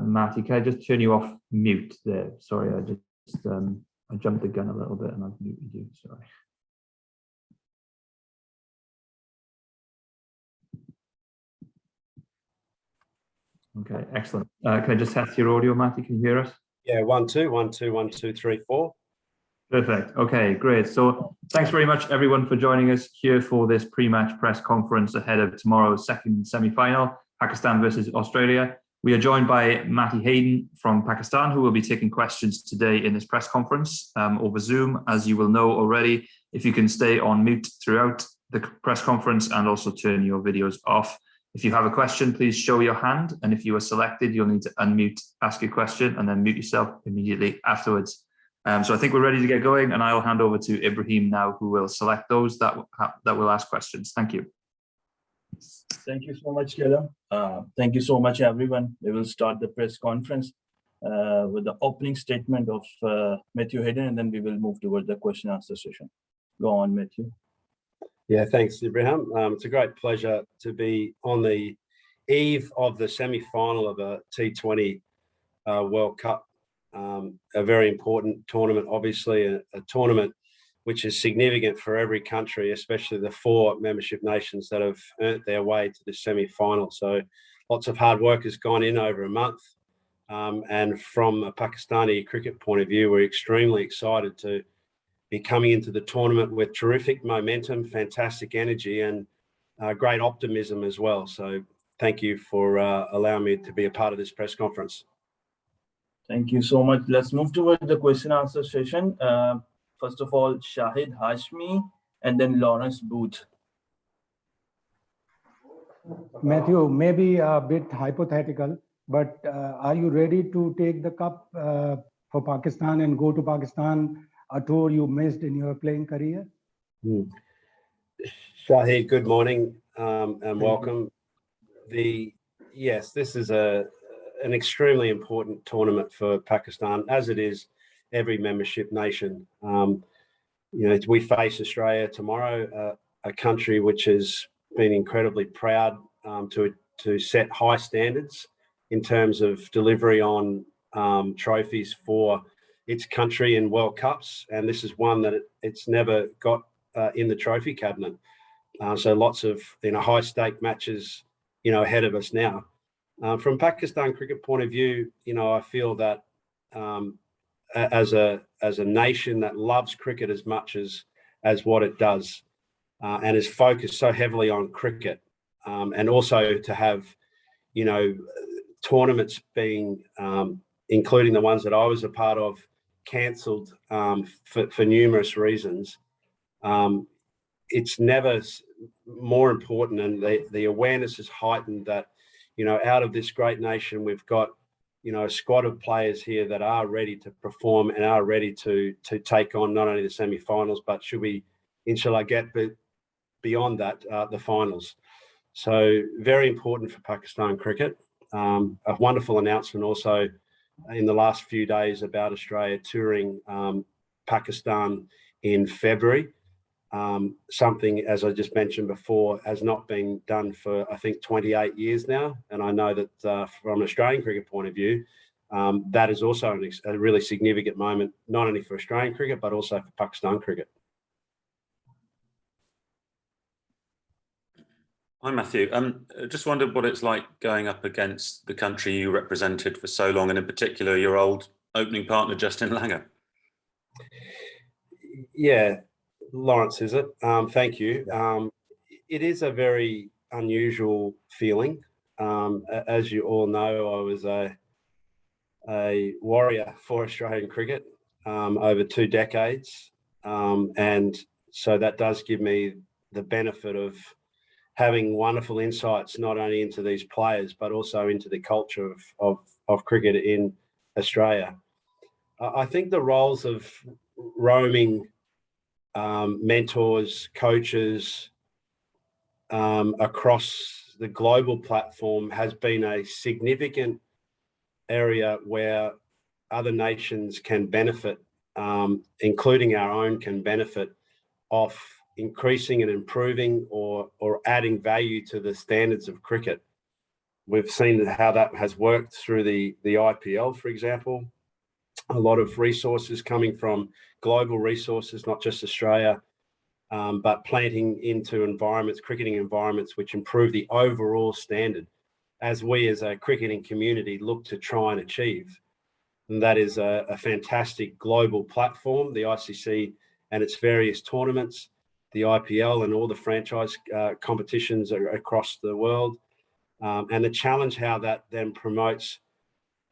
Matty, can I just turn you off mute there? Sorry, I jumped the gun a little bit and I've muted you, sorry. Okay, excellent. Can I just test your audio, Matty? Can you hear us? Yeah, 1 2 1 2 1 2 3 4. Perfect. Okay, great. So thanks very much, everyone, for joining us here for this pre-match press conference ahead of tomorrow's second semi-final, Pakistan versus Australia. We are joined by Matty Hayden from Pakistan, who will be taking questions today in this press conference over Zoom. As you will know already, if you can stay on mute throughout the press conference and also turn your videos off. If you have a question, please show your hand. And if you are selected, you'll need to unmute, ask your question, and then mute yourself immediately afterwards. So I think we're ready to get going, and I'll hand over to Ibrahim now, who will select those that will ask questions. Thank you. Thank you so much, Callum. Thank you so much, everyone. We will start the press conference with the opening statement of Matthew Hayden, and then we will move toward the question and answer session. Go on, Matthew. Yeah, thanks, Ibrahim. It's a great pleasure to be on the eve of the semi-final of a T20 World Cup. A very important tournament, obviously, a tournament which is significant for every country, especially the 4 membership nations that have earned their way to the semi-final. So lots of hard work has gone in over a month. And from a Pakistani cricket point of view, we're extremely excited to be coming into the tournament with terrific momentum, fantastic energy, and great optimism as well. So thank you for allowing me to be a part of this press conference. Thank you so much. Let's move toward the question answer session. First of all, Shahid Hashmi, and then Lawrence Booth. Matthew, maybe a bit hypothetical, but are you ready to take the cup for Pakistan and go to Pakistan, a tour you missed in your playing career? Shahid, good morning and welcome. Yes, this is an extremely important tournament for Pakistan, as it is every membership nation. We face Australia tomorrow, a country which has been incredibly proud to set high standards in terms of delivery on trophies for its country in World Cups, and this is one that it's never got in the trophy cabinet. So lots of high stake matches ahead of us now. From Pakistan cricket point of view, I feel that as a nation that loves cricket as much as what it does, and is focused so heavily on cricket, and also to have tournaments being including the ones that I was a part of cancelled for numerous reasons. It's never more important, and the awareness is heightened that out of this great nation, we've got a squad of players here that are ready to perform and are ready to take on not only the semi-finals, but should we, inshallah, get beyond that, the finals. So very important for Pakistan cricket. A wonderful announcement also in the last few days about Australia touring Pakistan in February. Something, as I just mentioned before, has not been done for, I think, 28 years now. And I know that from an Australian cricket point of view, that is also a really significant moment, not only for Australian cricket, but also for Pakistan cricket. Hi, Matthew. Just wondered what it's like going up against the country you represented for so long, and in particular, your old opening partner, Justin Langer. Yeah. Lawrence, is it? Thank you. It is a very unusual feeling. As you all know, I was a warrior for Australian cricket over 2 decades. And so that does give me the benefit of having wonderful insights, not only into these players, but also into the culture of cricket in Australia. I think the roles of roaming mentors, coaches across the global platform has been a significant area where other nations can benefit, including our own, can benefit off increasing and improving or adding value to the standards of cricket. We've seen how that has worked through the IPL, for example. A lot of resources coming from global resources, not just Australia, but planting into environments, cricketing environments, which improve the overall standard as we as a cricketing community look to try and achieve. And that is a fantastic global platform, the ICC and its various tournaments, the IPL and all the franchise competitions across the world. And the challenge how that then promotes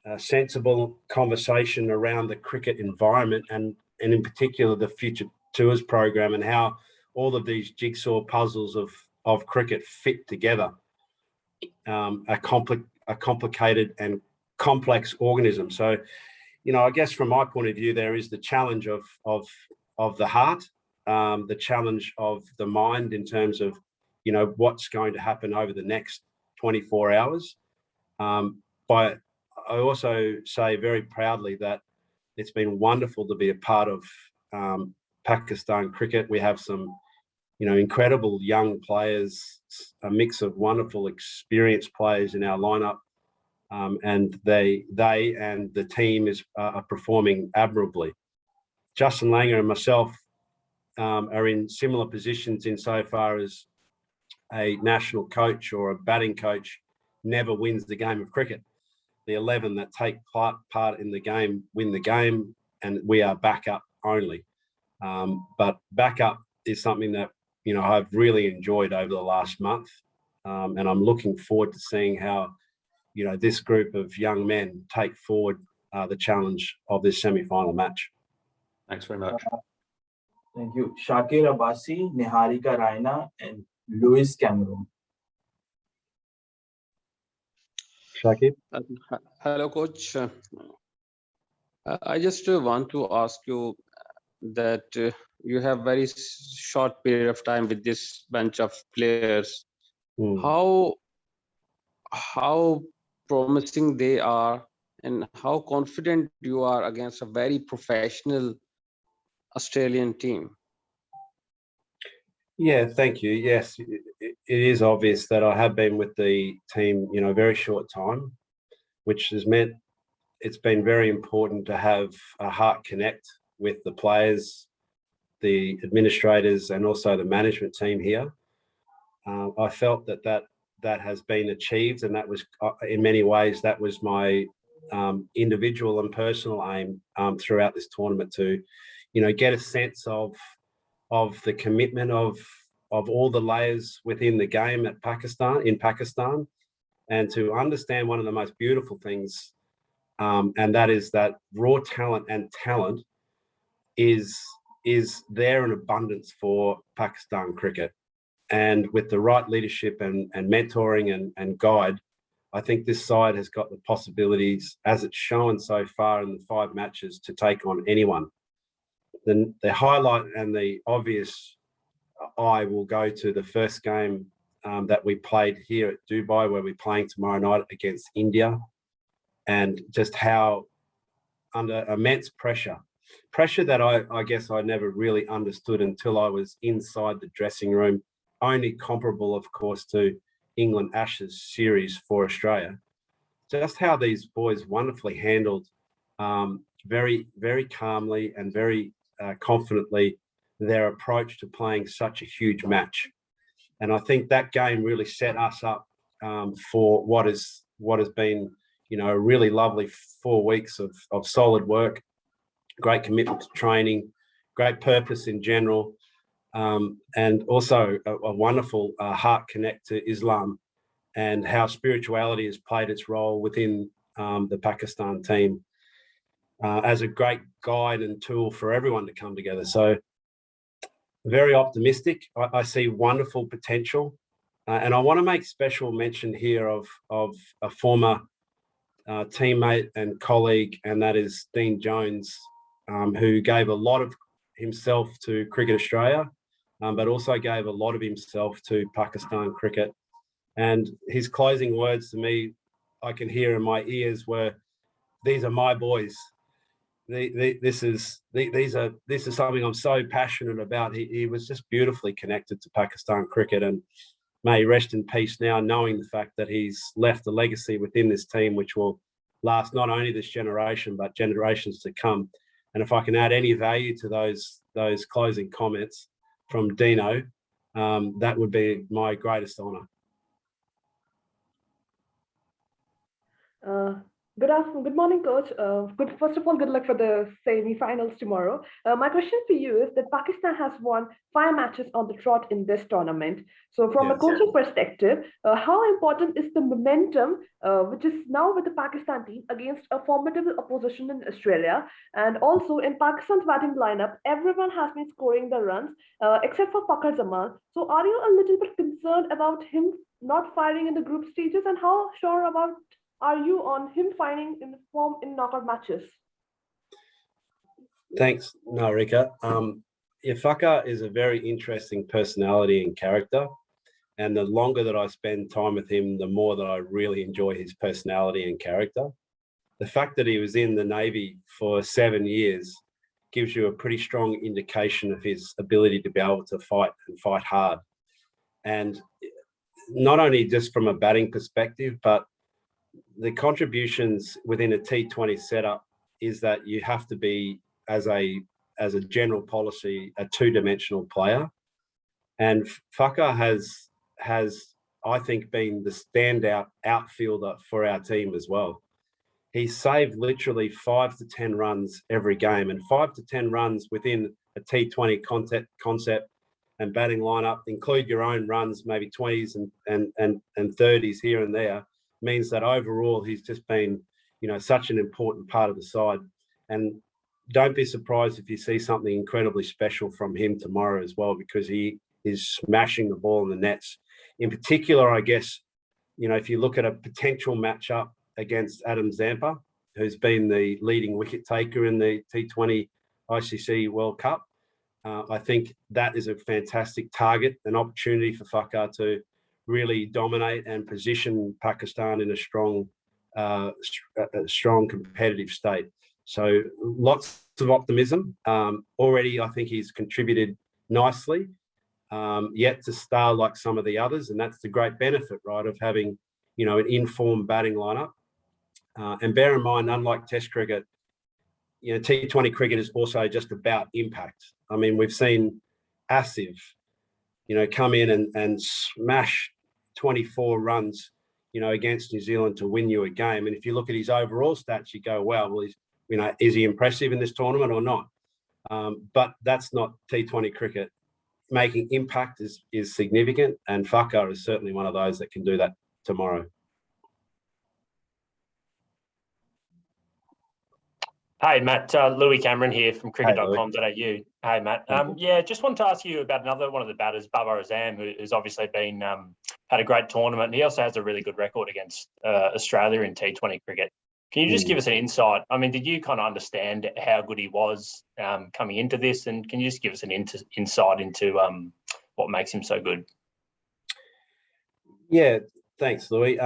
a sensible conversation around the cricket environment and in particular the Future Tours program and how all of these jigsaw puzzles of cricket fit together. A complicated and complex organism. So, you know, I guess from my point of view, there is the challenge of the heart, the challenge of the mind in terms of, you know, what's going to happen over the next 24 hours. But I also say very proudly that it's been wonderful to be a part of Pakistan cricket. We have some, you know, incredible young players, a mix of wonderful experienced players in our lineup. And they and the team are performing admirably. Justin Langer and myself are in similar positions insofar as a national coach or a batting coach never wins the game of cricket. The 11 that take part in the game win the game, and we are backup only. But backup is something that, you know, I've really enjoyed over the last month, and I'm looking forward to seeing how, you know, this group of young men take forward the challenge of this semi-final match. Thanks very much. Thank you. Shakir Abbasi, Niharika Raina, and Lewis Cameron. Shakib? Hello, Coach. I just want to ask you that you have very short period of time with this bunch of players. How promising they are and how confident you are against a very professional Australian team? Yeah, thank you. Yes, it is obvious that I have been with the team, you know, a very short time, which has meant it's been very important to have a heart connect with the players, the administrators, and also the management team here. I felt that has been achieved, and that was in many ways that was my individual and personal aim throughout this tournament to, you know, get a sense of the commitment of all the layers within the game in Pakistan, and to understand one of the most beautiful things, and that is that raw talent is there in abundance for Pakistan cricket. And with the right leadership and mentoring and guide, I think this side has got the possibilities, as it's shown so far in the 5 matches, to take on anyone. The highlight and the obvious eye will go to the first game that we played here at Dubai, where we're playing tomorrow night against India, and just how under immense pressure that I guess I never really understood until I was inside the dressing room, only comparable, of course, to England Ashes series for Australia. Just how these boys wonderfully handled very, very calmly and very confidently their approach to playing such a huge match. And I think that game really set us up for what has been, you know, a really lovely 4 weeks of solid work, great commitment to training, great purpose in general, and also a wonderful heart connect to Islam and how spirituality has played its role within the Pakistan team as a great guide and tool for everyone to come together. So very optimistic. I see wonderful potential. And I want to make special mention here of a former teammate and colleague, and that is Dean Jones, who gave a lot of himself to Cricket Australia, but also gave a lot of himself to Pakistan cricket. And his closing words to me, I can hear in my ears, were, "These are my boys. This is something I'm so passionate about." He was just beautifully connected to Pakistan cricket, and may he rest in peace now, knowing the fact that he's left a legacy within this team, which will last not only this generation, but generations to come. And if I can add any value to those closing comments from Dino, that would be my greatest honour. Good morning, Coach. First of all, good luck for the semi-finals tomorrow. My question for you is that Pakistan has won 5 matches on the trot in this tournament. So from a coaching perspective, how important is the momentum, which is now with the Pakistan team against a formidable opposition in Australia? And also in Pakistan's batting lineup, everyone has been scoring the runs except for Babar Azam. So are you a little bit concerned about him not firing in the group stages, and how sure are you on him finding in form in knockout matches? Thanks, Narika. Ifaka is a very interesting personality and character. And the longer that I spend time with him, the more that I really enjoy his personality and character. The fact that he was in the Navy for 7 years gives you a pretty strong indication of his ability to be able to fight and fight hard. And not only just from a batting perspective, but the contributions within a T20 setup is that you have to be, as a general policy, a 2-dimensional player. And Faka has, I think, been the standout outfielder for our team as well. He saved literally 5 to 10 runs every game, and 5 to 10 runs within a T20 concept and batting lineup, include your own runs, maybe 20s and 30s here and there, means that overall he's just been, such an important part of the side. And don't be surprised if you see something incredibly special from him tomorrow as well, because he is smashing the ball in the nets. In particular, I guess, if you look at a potential matchup against Adam Zampa, who's been the leading wicket taker in the T20 ICC World Cup, I think that is a fantastic target, an opportunity for Faka to really dominate and position Pakistan in a strong competitive state. So lots of optimism. Already, I think he's contributed nicely, yet to star like some of the others. And that's the great benefit, right, of having, an informed batting lineup. And bear in mind, unlike Test cricket, T20 cricket is also just about impact. I mean, we've seen Asif, come in and smash 24 runs, against New Zealand to win you a game. And if you look at his overall stats, you go, wow, well, is he impressive in this tournament or not? But that's not T20 cricket. Making impact is significant, and Faka is certainly one of those that can do that tomorrow. Hey, Matt, Louis Cameron here from cricket.com.au. Hey, Matt. Just wanted to ask you about another one of the batters, Babar Azam, who's obviously been had a great tournament. And he also has a really good record against Australia in T20 cricket. Can you just give us an insight? I mean, did you kind of understand how good he was coming into this? And can you just give us an insight into what makes him so good? Yeah, thanks, Louis.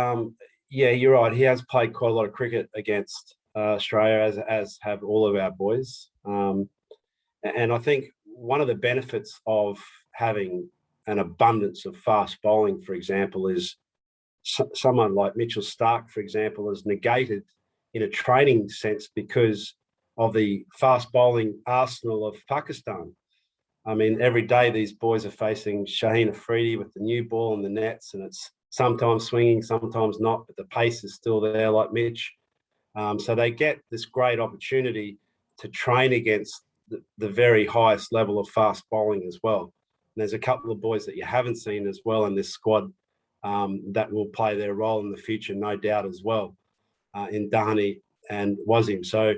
Yeah, you're right. He has played quite a lot of cricket against Australia, as have all of our boys. And I think one of the benefits of having an abundance of fast bowling, for example, is someone like Mitchell Starc, for example, is negated in a training sense because of the fast bowling arsenal of Pakistan. I mean, every day these boys are facing Shaheen Afridi with the new ball in the nets, and it's sometimes swinging, sometimes not, but the pace is still there, like Mitch. So they get this great opportunity to train against the very highest level of fast bowling as well. And there's a couple of boys that you haven't seen as well in this squad that will play their role in the future, no doubt as well, in Dhani and Wasim. So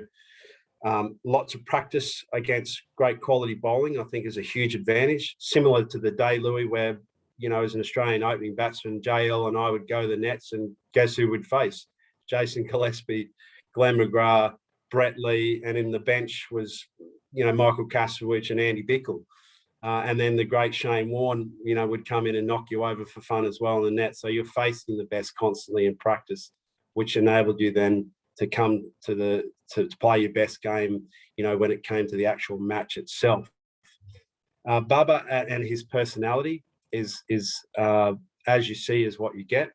lots of practice against great quality bowling, I think, is a huge advantage. Similar to the day, Louis, where, as an Australian opening batsman, JL and I would go to the nets, and guess who we'd face? Jason Gillespie, Glenn McGrath, Brett Lee, and in the bench was, Michael Kasowich and Andy Bickle. And then the great Shane Warne, would come in and knock you over for fun as well in the net. So you're facing the best constantly in practice, which enabled you then to come to play your best game, when it came to the actual match itself. Baba and his personality is as you see is what you get.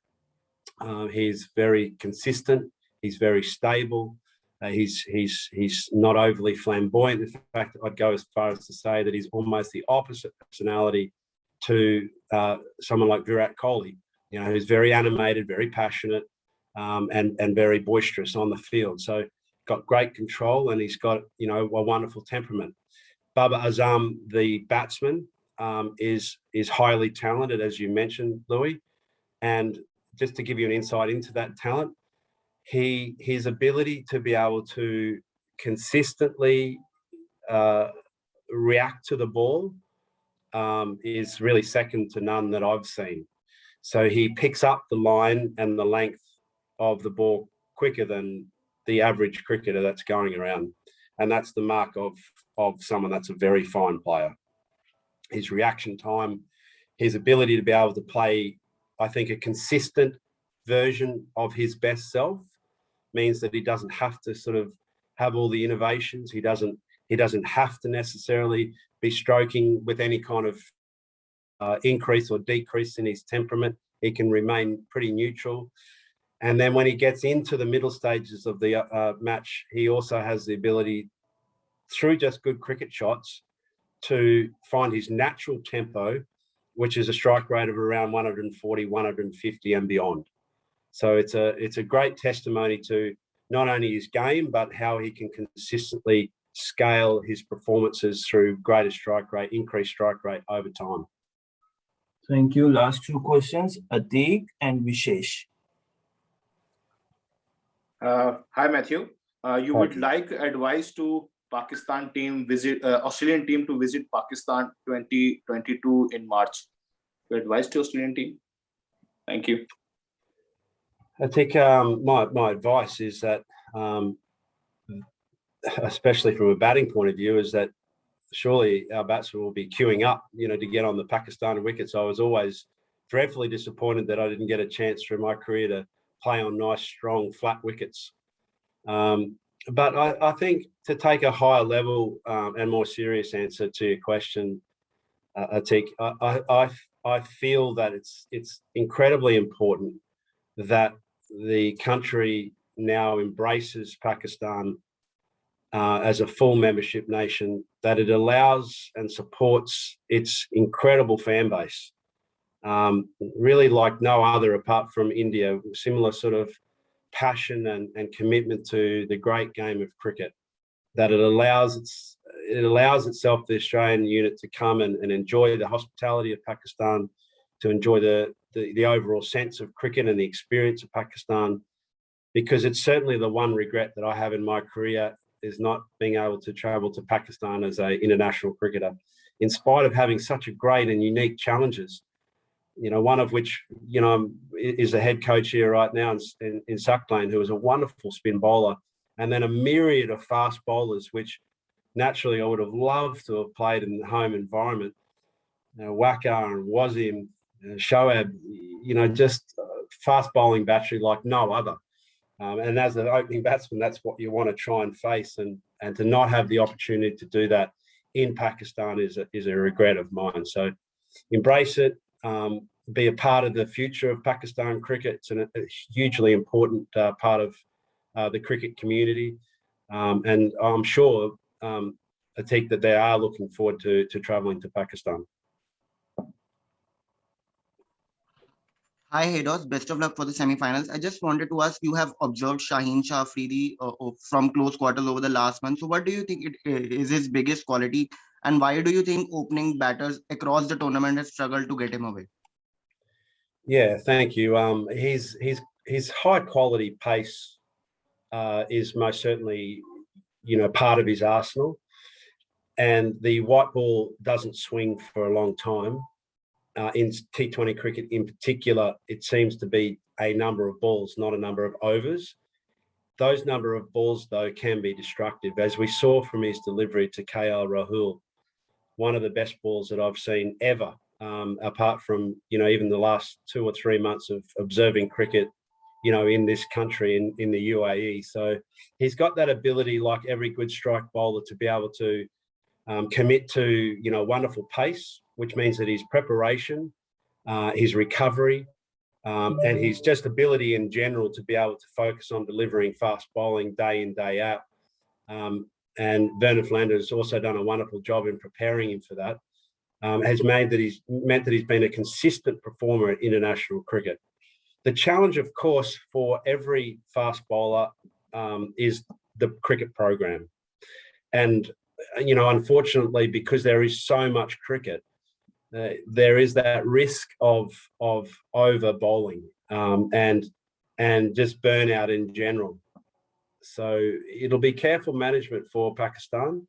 He's very consistent. He's very stable. He's not overly flamboyant. In fact, I'd go as far as to say that he's almost the opposite personality to someone like Virat Kohli, who's very animated, very passionate, and very boisterous on the field. So got great control, and he's got a wonderful temperament. Babar Azam, the batsman, is highly talented, as you mentioned, Louis. And just to give you an insight into that talent, his ability to be able to consistently react to the ball is really second to none that I've seen. So he picks up the line and the length of the ball quicker than the average cricketer that's going around. And that's the mark of someone that's a very fine player. His reaction time, his ability to be able to play, I think, a consistent version of his best self means that he doesn't have to sort of have all the innovations. He doesn't have to necessarily be stroking with any kind of increase or decrease in his temperament. He can remain pretty neutral. And then when he gets into the middle stages of the match, he also has the ability, through just good cricket shots, to find his natural tempo, which is a strike rate of around 140, 150 and beyond. So it's a great testimony to not only his game, but how he can consistently scale his performances through greater strike rate, increased strike rate over time. Thank you. Last two questions, Atik and Vishesh. Hi, Matthew. You would like advice to Pakistan team visit Australian team to visit Pakistan 2022 in March. Your advice to Australian team? Thank you. I think my advice is that, especially from a batting point of view, is that surely our batsmen will be queuing up, to get on the Pakistani wickets. I was always dreadfully disappointed that I didn't get a chance through my career to play on nice, strong, flat wickets. But I think, to take a higher level and more serious answer to your question, Atik, I feel that it's incredibly important that the country now embraces Pakistan as a full membership nation, that it allows and supports its incredible fan base, really like no other apart from India, similar sort of passion and commitment to the great game of cricket, that it allows itself, the Australian unit, to come and enjoy the hospitality of Pakistan, to enjoy the overall sense of cricket and the experience of Pakistan, because it's certainly the one regret that I have in my career is not being able to travel to Pakistan as an international cricketer, in spite of having such a great and unique challenges. One of which, is the head coach here right now in Suckling, who is a wonderful spin bowler, and then a myriad of fast bowlers, which naturally I would have loved to have played in the home environment. Waqar and Wasim, Shoaib, just fast bowling battery like no other. And as an opening batsman, that's what you want to try and face, and to not have the opportunity to do that in Pakistan is a regret of mine. So embrace it, be a part of the future of Pakistan cricket. It's a hugely important part of the cricket community, and I'm sure, Atik, that they are looking forward to travelling to Pakistan. Hi, Hayden. Best of luck for the semi-finals. I just wanted to ask, you have observed Shaheen Shah Afridi from close quarters over the last month. So what do you think is his biggest quality, and why do you think opening batters across the tournament have struggled to get him away? Yeah, thank you. His high quality pace is most certainly, part of his arsenal, and the white ball doesn't swing for a long time. In T20 cricket in particular, it seems to be a number of balls, not a number of overs. Those number of balls, though, can be destructive, as we saw from his delivery to KL Rahul, one of the best balls that I've seen ever, apart from, even the last 2 or 3 months of observing cricket, in this country, in the UAE. So he's got that ability, like every good strike bowler, to be able to commit to, wonderful pace, which means that his preparation his recovery, and his just ability in general to be able to focus on delivering fast bowling day in, day out. And Vernon Flanders has also done a wonderful job in preparing him for that. Has meant that he's been a consistent performer at international cricket. The challenge, of course, for every fast bowler is the cricket program. And, you know, unfortunately, because there is so much cricket, there is that risk of over bowling and just burnout in general. So it'll be careful management for Pakistan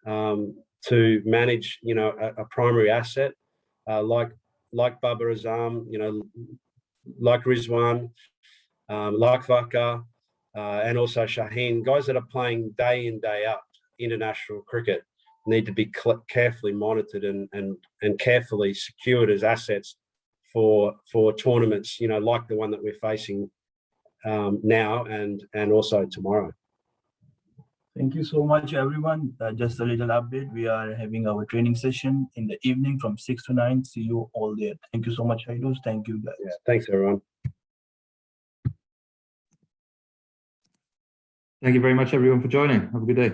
to manage, you know, a primary asset like Babar Azam, you know, like Rizwan, like Vakar, and also Shaheen, guys that are playing day in, day out international cricket need to be carefully monitored and carefully secured as assets for tournaments, you know, like the one that we're facing now and also tomorrow. Thank you so much, everyone. Just a little update. We are having our training session in the evening from 6 to 9. See you all there. Thank you so much, Hayden. Thank you, guys. Yeah, thanks, everyone. Thank you very much, everyone, for joining. Have a good day.